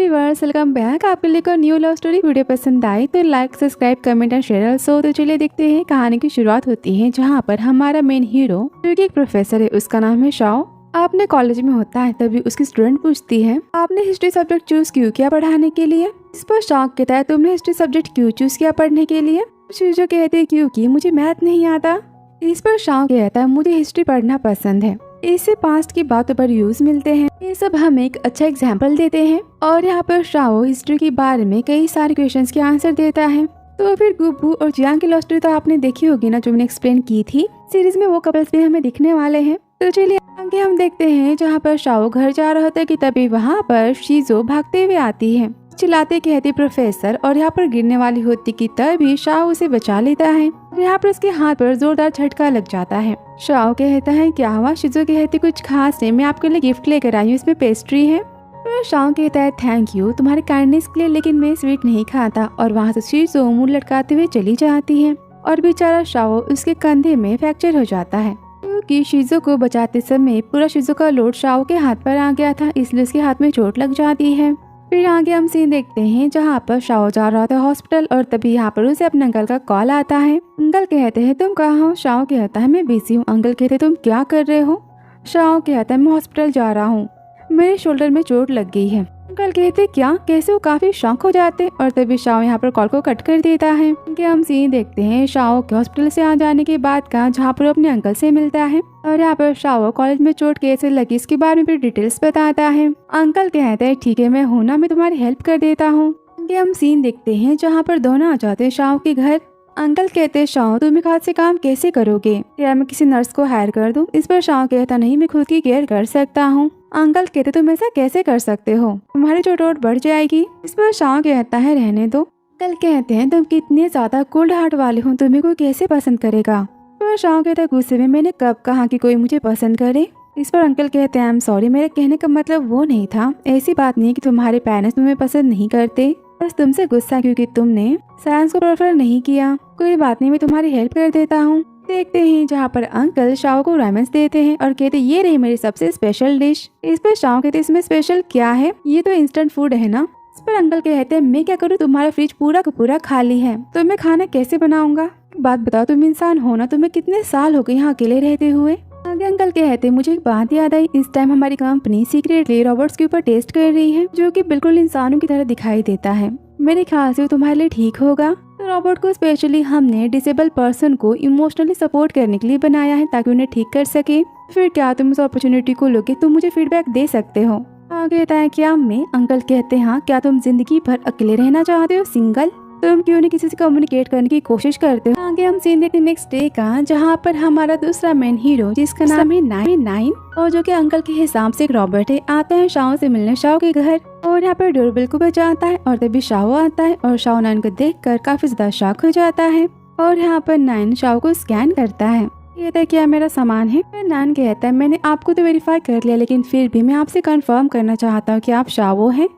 Viewers, welcome back. आपके लिए कोई न्यू लव स्टोरी वीडियो पसंद आई तो like, subscribe, comment and share also. तो चलिए देखते हैं। कहानी की शुरुआत होती है जहाँ पर हमारा मेन हीरो जो कि एक प्रोफेसर है, उसका नाम है शाओ। आपने कॉलेज में होता है तभी उसकी स्टूडेंट पूछती है आपने हिस्ट्री सब्जेक्ट चूज क्यों किया पढ़ाने के लिए। इस पर शाओ कहता है तुमने हिस्ट्री सब्जेक्ट क्यों चूज किया पढ़ने के लिए। जो कहते हैं क्योंकि मुझे मैथ नहीं आता। इस पर शाओ कहता है मुझे हिस्ट्री पढ़ना पसंद है, इससे पास्ट की बातों पर यूज मिलते हैं। ये सब हमें एक अच्छा एग्जाम्पल देते हैं। और यहाँ पर शाओ हिस्ट्री के बारे में कई सारे क्वेश्चंस के आंसर देता है। तो फिर गुब्बू और जियांग की लव स्टोरी तो आपने देखी होगी ना, जो मैंने एक्सप्लेन की थी। सीरीज में वो कपल्स भी हमें दिखने वाले हैं। तो चलिए आगे हम देखते हैं जहाँ पर शाओ घर जा रहा होता है कि तभी वहाँ पर शीजो भागते हुए आती है, चिल्लाते कहती प्रोफेसर, और यहाँ पर गिरने वाली होती कि तभी शाओ उसे बचा लेता है। यहाँ पर उसके हाथ पर जोरदार झटका लग जाता है। शाओ कहता है क्या हुआ। शिजो कहती कुछ खास नहीं, मैं आपके लिए गिफ्ट लेकर आई हूँ, इसमें पेस्ट्री है। तो शाओ कहता है थैंक यू तुम्हारे काइंडनेस के लिए, लेकिन मैं स्वीट नहीं खाता। और वहाँ से शिजो मुंह लटकाते हुए चली जाती है और बेचारा शाओ उसके कंधे में फ्रैक्चर हो जाता है, क्योंकि शिजो को बचाते समय पूरा शिजो का लोड शाओ के हाथ पर आ गया था, इसलिए उसके हाथ में चोट लग जाती है। फिर आगे हम सीन देखते हैं जहाँ पर शाओ जा रहा था हॉस्पिटल, और तभी यहाँ पर उसे अपने अंकल का कॉल आता है। अंकल कहते हैं तुम कहाँ हो। शाओ कहता है मैं बिजी हूँ। अंकल कहते तुम क्या कर रहे हो। शाओ कहता है मैं हॉस्पिटल जा रहा हूँ, मेरे शोल्डर में चोट लग गई है। अंकल कहते क्या, कैसे। वो काफी शॉक हो जाते और तभी शाओ यहाँ पर कॉल को कट कर देता है। हम सीन देखते हैं शाओ के हॉस्पिटल से आ जाने के बाद का, जहाँ पर अपने अंकल से मिलता है। और यहाँ पर शाओ कॉलेज में चोट कैसे लगी इसके बारे में भी डिटेल्स बताता है। अंकल कहते हैं ठीक है मैं हूँ ना, मैं तुम्हारी हेल्प कर देता हूँ। हम सीन देखते हैं जहाँ पर दोनों आ जाते हैं शाओ के घर। अंकल कहते हैं शाओ तुम एक हाथ से काम कैसे करोगे, क्या मैं किसी नर्स को हायर कर दूं। इस पर शाओ कहता नहीं मैं खुद की केयर कर सकता हूँ। अंकल कहते तुम ऐसा कैसे कर सकते हो, तुम्हारी चोट बढ़ जाएगी। इस पर शाओ कहता है रहने दो। अंकल कहते हैं तुम कितने ज्यादा कोल्ड हार्ट वाले हो, तुम्हें कोई कैसे पसंद करेगा। पर शाओ कहता है गुस्से में मैंने कब कहा कि कोई मुझे पसंद करे। इस पर अंकल कहते हैं आई एम सॉरी, मेरे कहने का मतलब वो नहीं था। ऐसी बात नहीं कि तुम्हारे पेरेंट्स तुम्हें पसंद नहीं करते, बस तुमसे गुस्सा क्योंकि तुमने साइंस को प्रेफर नहीं किया। कोई बात नहीं, मैं तुम्हारी हेल्प कर देता हूँ। देखते हैं जहाँ पर अंकल शाओ को रामेन्स देते हैं और कहते ये रही मेरी सबसे स्पेशल डिश। इस पर शाओ कहते इसमें स्पेशल क्या है, ये तो इंस्टेंट फूड है ना। इस पर अंकल कहते हैं मैं क्या करूँ, तुम्हारा फ्रिज पूरा का पूरा खाली है, तो मैं खाना कैसे बनाऊंगा। बात बताओ तुम इंसान हो ना, तुम्हें कितने साल हो गए यहाँ अकेले रहते हुए। आगे अंकल कहते मुझे एक बात याद आई, इस टाइम हमारी कंपनी सीक्रेटली रोबोट्स के ऊपर टेस्ट कर रही है, जो कि बिल्कुल इंसानों की तरह दिखाई देता है। मेरे ख्याल से वो तुम्हारे लिए ठीक होगा। तो रोबोट को स्पेशली हमने डिसेबल पर्सन को इमोशनली सपोर्ट करने के लिए बनाया है, ताकि उन्हें ठीक कर सके। फिर क्या तुम इस अपॉर्चुनिटी को लोगे, तुम मुझे फीडबैक दे सकते हो। आगे कहता है क्या मैं। अंकल कहते हैं हाँ, क्या तुम जिंदगी भर अकेले रहना चाहते हो, सिंगल। तुम क्यों नहीं किसी से कम्युनिकेट करने की कोशिश करते हो। आगे हम सीन देखते नेक्स्ट डे का, जहाँ पर हमारा दूसरा मेन हीरो जिसका नाम है नाइन, और जो कि अंकल के हिसाब से एक रॉबर्ट है, आता है शाओ से मिलने शाओ के घर। और यहाँ पर डोरबेल को बजाता है और तभी शाओ आता है और शाओ नाइन को देखकर काफी ज्यादा शॉक हो जाता है। और यहाँ पर नाइन शाओ को स्कैन करता है, कहता है क्या मेरा सामान है। नाइन कहता है मैंने आपको तो वेरीफाई कर लिया, लेकिन फिर भी मैं आपसे कंफर्म करना चाहता हूँ कि आप शाओ हैं।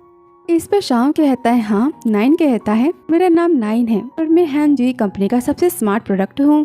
इस पर शाओ कहता है हाँ। नाइन कहता है मेरा नाम नाइन है और मैं हैंजी कंपनी का सबसे स्मार्ट प्रोडक्ट हूँ।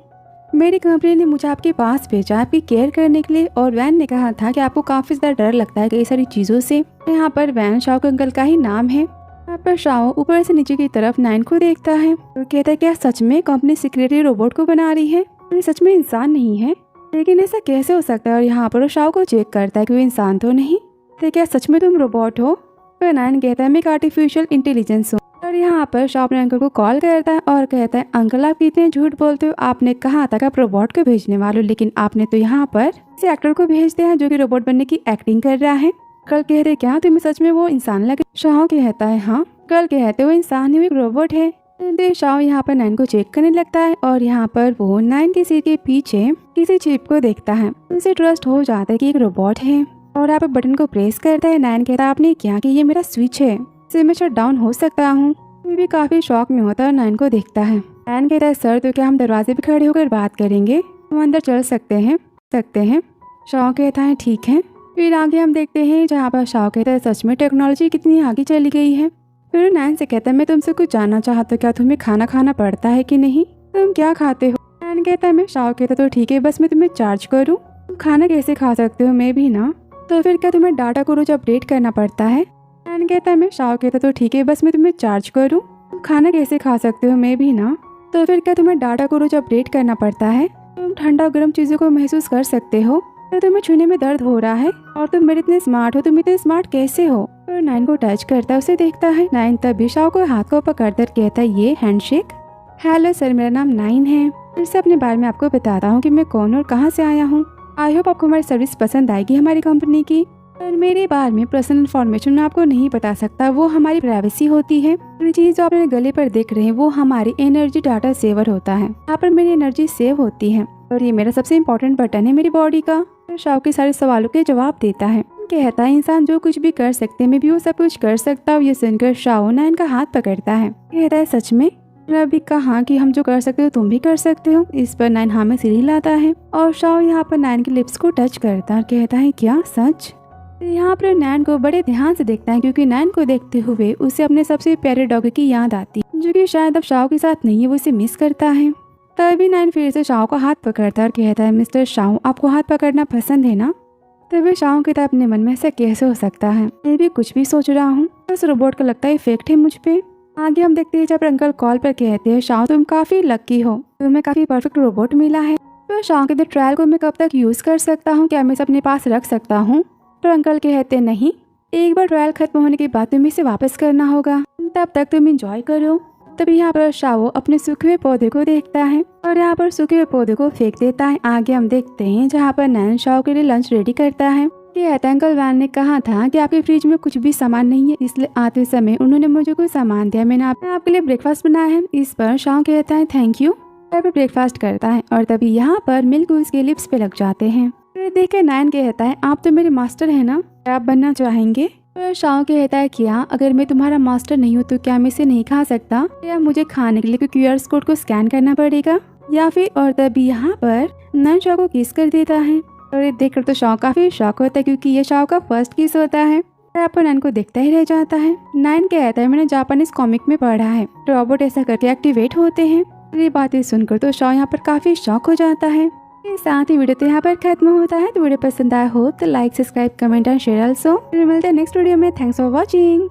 मेरी कंपनी ने मुझे आपके पास भेजा आपकी केयर करने के लिए, और वैन ने कहा था कि आपको काफी ज्यादा डर लगता है कई सारी चीजों से। यहाँ पर वैन शाओ के अंकल का ही नाम है। यहाँ पर शाओ ऊपर से नीचे की तरफ नाइन को देखता है और कहता है क्या सच में कंपनी सीक्रेटली रोबोट को बना रही है, ये सच में इंसान नहीं है, लेकिन ऐसा कैसे हो सकता है। और यहाँ पर वो शाओ को चेक करता है कि वो इंसान तो नहीं, तो क्या सच में तुम रोबोट हो। फिर नाइन कहता है मैं एक आर्टिफिशियल इंटेलिजेंस हूँ। और यहाँ पर शाओ अपने अंकल को कॉल करता है और कहता है अंकल आप कितने झूठ बोलते हो, आपने कहा था कि आप रोबोट को भेजने वाले हो, लेकिन आपने तो यहाँ पर किसी एक्टर को भेज दिया जो कि रोबोट बनने की एक्टिंग कर रहा है। कल कह रहे क्या तुम्हें सच में वो इंसान लगे। शाओ कहता है हाँ। कल कहते वो इंसान ही, वो एक रोबोट है। शाओ यहाँ पर नाइन को चेक करने लगता है और यहाँ पर वो नाइन की सीट के पीछे किसी चिप को देखता है, उसे ट्रस्ट हो जाता है कि एक रोबोट है और यहाँ पर बटन को प्रेस करता है। नाइन कहता है आपने क्या कि ये मेरा स्विच है, इससे मैं शट डाउन हो सकता हूँ। मैं भी काफी शौक में होता है और नाइन को देखता है। नाइन कहता है सर तो क्या हम दरवाजे पे खड़े होकर बात करेंगे, हम अंदर चल सकते हैं। शाओ कहता है ठीक है। फिर आगे हम देखते हैं जहाँ पर शाओ कहता है सच में टेक्नोलॉजी कितनी आगे चली गई है। फिर नाइन से कहता है मैं तुमसे कुछ जानना चाहता हूँ, क्या तुम्हें खाना खाना पड़ता है कि नहीं, तुम क्या खाते हो। नाइन कहता है मैं। शाओ कहता तो ठीक है, बस मैं तुम्हें चार्ज करूँ, तुम खाना कैसे खा सकते हो, मैं भी ना। तो फिर क्या तुम्हें डाटा को रोज अपडेट करना पड़ता है। नायन कहता है मैं। शाओ कहता तो ठीक है, बस मैं तुम्हें चार्ज करूँ? खाना कैसे खा सकते हो? मैं भी ना। तो फिर क्या तुम्हें डाटा को रोज अपडेट करना पड़ता है? तुम ठंडा गर्म चीजों को महसूस कर सकते हो? तो तुम्हें छूने में दर्द हो रहा है और तुम मेरे इतने स्मार्ट हो, तुम इतने स्मार्ट कैसे हो? और नायन को टच करता है, उसे देखता है। नायन तभी शाओ को हाथ को पकड़कर कहता है ये हैंडशेक। हेलो सर, मेरा नाम नायन है। फिर से अपने बारे में आपको बताता हूँ कि मैं कौन और कहाँ से आया हूँ। आई होप आपको हमारी सर्विस पसंद आएगी हमारी कंपनी की। पर मेरे बारे में पर्सनल इन्फॉर्मेशन मैं आपको नहीं बता सकता, वो हमारी प्राइवेसी होती है। ये चीज जो आप मेरे गले पर देख रहे हैं वो हमारी एनर्जी डाटा सेवर होता है। यहाँ पर मेरी एनर्जी सेव होती है और ये मेरा सबसे इम्पोर्टेंट बटन है मेरी बॉडी का। तो शाओ के सारे सवालों के जवाब देता है। कहता है इंसान जो कुछ भी कर सकते हैं, मैं भी वो सब कुछ कर सकता हूँ। ये सुनकर शाओ नायन का हाथ पकड़ता है। कहता है सच में? मैंने अभी कहा कि हम जो कर सकते हो तुम भी कर सकते हो। इस पर नायन हाँ में सिर हिलाता है और शाओ यहाँ पर नायन के लिप्स को टच करता है और कहता है क्या सच? यहाँ पर नायन को बड़े ध्यान से देखता है क्योंकि नायन को देखते हुए उसे अपने सबसे प्यारे डॉग की याद आती है, जो कि शायद अब शाओ के साथ नहीं है, वो उसे मिस करता है। तभी नायन फिर से शाओ का हाथ पकड़ता है और कहता है मिस्टर शाओ, आपको हाथ पकड़ना पसंद है ना? तभी शाओ कहता है अपने मन में ऐसा कैसे हो सकता है, मैं भी कुछ भी सोच रहा हूँ। उस रोबोट का लगता है इफेक्ट है मुझ पे। आगे हम देखते हैं जब अंकल कॉल पर कहते हैं शाओ तुम काफी लकी हो, तुम्हें काफी परफेक्ट रोबोट मिला है। तो शाओ कहते ट्रायल को मैं कब तक यूज कर सकता हूँ, क्या मैं इसे अपने पास रख सकता हूँ? तो अंकल कहते नहीं, एक बार ट्रायल खत्म होने के बाद तुम्हें इसे वापस करना होगा, तब तक तुम एंजॉय करो। तभी यहाँ पर शाओ अपने सूखे हुए पौधे को देखता है और यहाँ पर सूखे हुए पौधे को फेंक देता है। आगे हम देखते हैं जहाँ पर नायन शाओ के लिए लंच रेडी करता है। कहता है अंकल वैन ने कहा था कि आपके फ्रिज में कुछ भी सामान नहीं है, इसलिए आते समय उन्होंने मुझे कोई सामान दिया, मैंने आपके लिए ब्रेकफास्ट बनाया है। इस पर शाओ कहता है थैंक यू। ब्रेकफास्ट करता है और तभी यहाँ पर मिल्क उसके लिप्स पे लग जाते हैं। फिर देख कर नायन कहता है आप तो मेरे मास्टर है ना, आप बनना चाहेंगे? और शाओ कहता है क्या अगर मैं तुम्हारा मास्टर नहीं हूँ तो क्या मैं इसे नहीं खा सकता, या मुझे खाने के लिए क्यूआर कोड को स्कैन करना पड़ेगा या फिर? और तभी यहाँ पर नायन शाओ को किस कर देता है और ये देखकर तो शाओ काफी शॉक होता है क्योंकि ये शाओ का फर्स्ट किस होता है। यहाँ पर नायन को देखता ही रह जाता है। नायन कहता है मैंने जापानीज कॉमिक में पढ़ा है, रोबोट ऐसा करके एक्टिवेट होते हैं। ये बातें सुनकर तो शाओ यहाँ पर काफी शॉक हो जाता है। साथ ही वीडियो तो यहाँ पर खत्म होता है। तो वीडियो पसंद आया हो तो like subscribe comment and share also. फिर मिलते हैं नेक्स्ट वीडियो में। Thanks for watching.